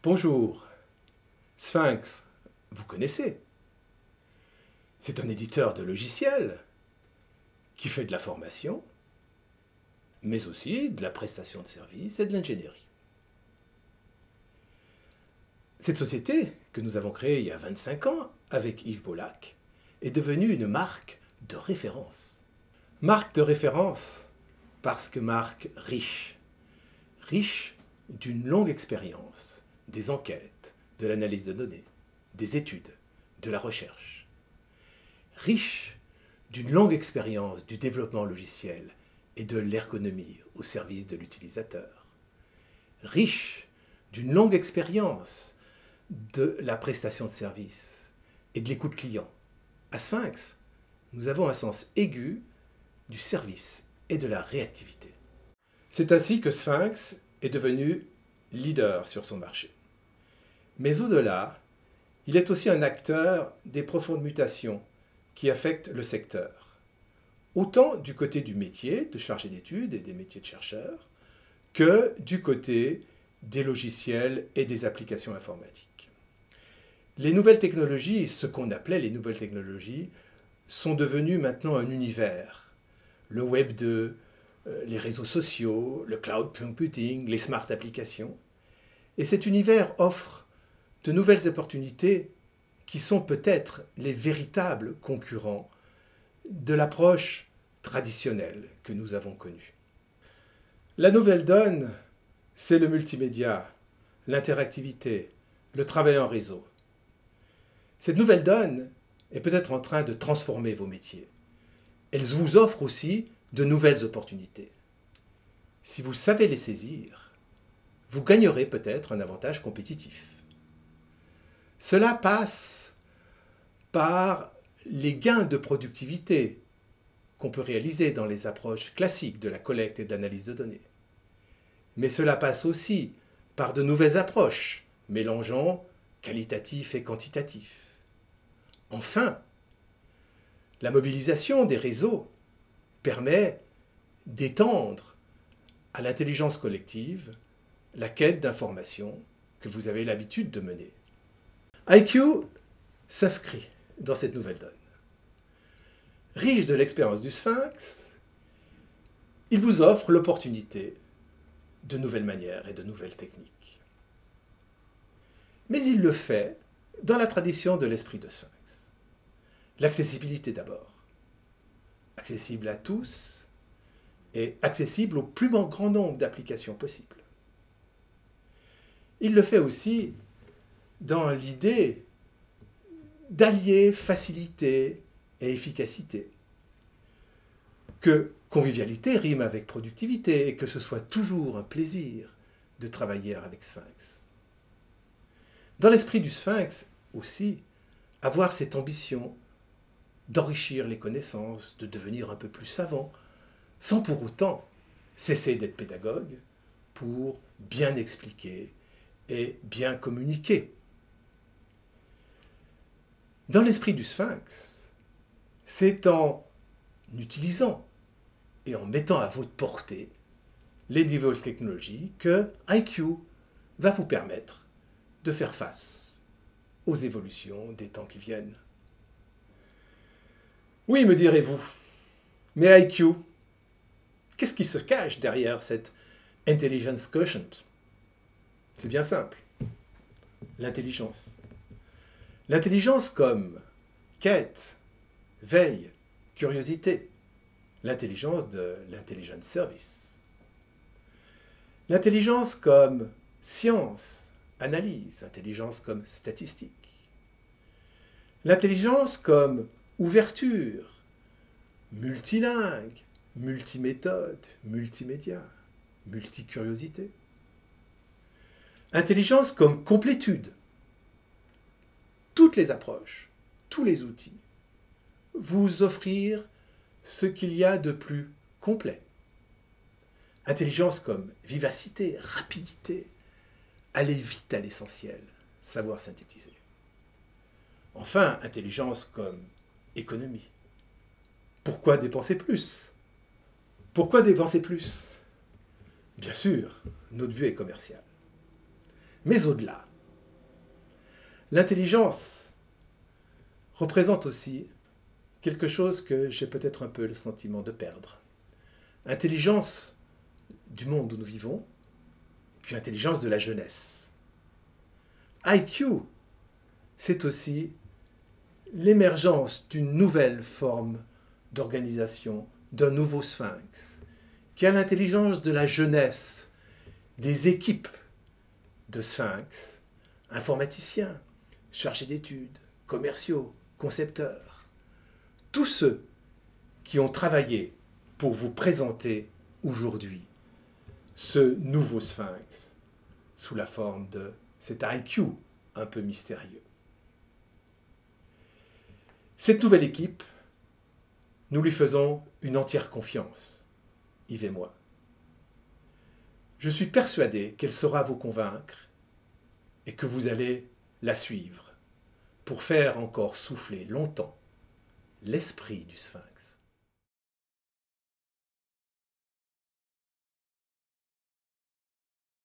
Bonjour, Sphinx, vous connaissez. C'est un éditeur de logiciels qui fait de la formation, mais aussi de la prestation de services et de l'ingénierie. Cette société, que nous avons créée il y a 25 ans avec Yves Bollac, est devenue une marque de référence. Marque de référence parce que marque riche. Riche d'une longue expérience, des enquêtes, de l'analyse de données, des études, de la recherche. Riche d'une longue expérience du développement logiciel et de l'ergonomie au service de l'utilisateur. Riche d'une longue expérience de la prestation de service et de l'écoute client. À Sphinx, nous avons un sens aigu du service et de la réactivité. C'est ainsi que Sphinx est devenu leader sur son marché. Mais au-delà, il est aussi un acteur des profondes mutations qui affectent le secteur, autant du côté du métier de chargé d'études et des métiers de chercheurs, que du côté des logiciels et des applications informatiques. Les nouvelles technologies, ce qu'on appelait les nouvelles technologies, sont devenues maintenant un univers. Le Web 2, les réseaux sociaux, le cloud computing, les smart applications. Et cet univers offre de nouvelles opportunités qui sont peut-être les véritables concurrents de l'approche traditionnelle que nous avons connue. La nouvelle donne, c'est le multimédia, l'interactivité, le travail en réseau. Cette nouvelle donne est peut-être en train de transformer vos métiers. Elle vous offre aussi de nouvelles opportunités. Si vous savez les saisir, vous gagnerez peut-être un avantage compétitif. Cela passe par les gains de productivité qu'on peut réaliser dans les approches classiques de la collecte et de l'analyse de données. Mais cela passe aussi par de nouvelles approches mélangeant qualitatif et quantitatif. Enfin, la mobilisation des réseaux permet d'étendre à l'intelligence collective la quête d'informations que vous avez l'habitude de mener. IQ s'inscrit dans cette nouvelle donne. Riche de l'expérience du Sphinx, il vous offre l'opportunité de nouvelles manières et de nouvelles techniques. Mais il le fait dans la tradition de l'esprit de Sphinx. L'accessibilité d'abord. Accessible à tous et accessible au plus grand nombre d'applications possibles. Il le fait aussi dans l'idée d'allier facilité et efficacité. Que convivialité rime avec productivité et que ce soit toujours un plaisir de travailler avec Sphinx. Dans l'esprit du Sphinx aussi, avoir cette ambition d'enrichir les connaissances, de devenir un peu plus savant, sans pour autant cesser d'être pédagogue pour bien expliquer et bien communiquer. Dans l'esprit du Sphinx, c'est en utilisant et en mettant à votre portée les nouvelles technologies que IQ va vous permettre de faire face aux évolutions des temps qui viennent. Oui, me direz-vous, mais IQ, qu'est-ce qui se cache derrière cette intelligence quotient? C'est bien simple. L'intelligence. L'intelligence comme quête, veille, curiosité. L'intelligence de l'intelligence service. L'intelligence comme science, analyse. Intelligence comme statistique. L'intelligence comme ouverture, multilingue, multiméthode, multimédia, multicuriosité. Intelligence comme complétude. Toutes les approches, tous les outils, vous offrir ce qu'il y a de plus complet. Intelligence comme vivacité, rapidité, aller vite à l'essentiel, savoir synthétiser. Enfin, intelligence comme économie. Pourquoi dépenser plus? Pourquoi dépenser plus? Bien sûr, notre but est commercial. Mais au-delà, L'intelligence représente aussi quelque chose que j'ai peut-être un peu le sentiment de perdre. Intelligence du monde où nous vivons, puis intelligence de la jeunesse. IQ, c'est aussi l'émergence d'une nouvelle forme d'organisation, d'un nouveau sphinx, qui a l'intelligence de la jeunesse, des équipes de sphinx, informaticiens, chargés d'études, commerciaux, concepteurs, tous ceux qui ont travaillé pour vous présenter aujourd'hui ce nouveau sphinx sous la forme de cet IQ un peu mystérieux. Cette nouvelle équipe, nous lui faisons une entière confiance, Yves et moi. Je suis persuadé qu'elle saura vous convaincre et que vous allez la suivre pour faire encore souffler longtemps l'esprit du sphinx.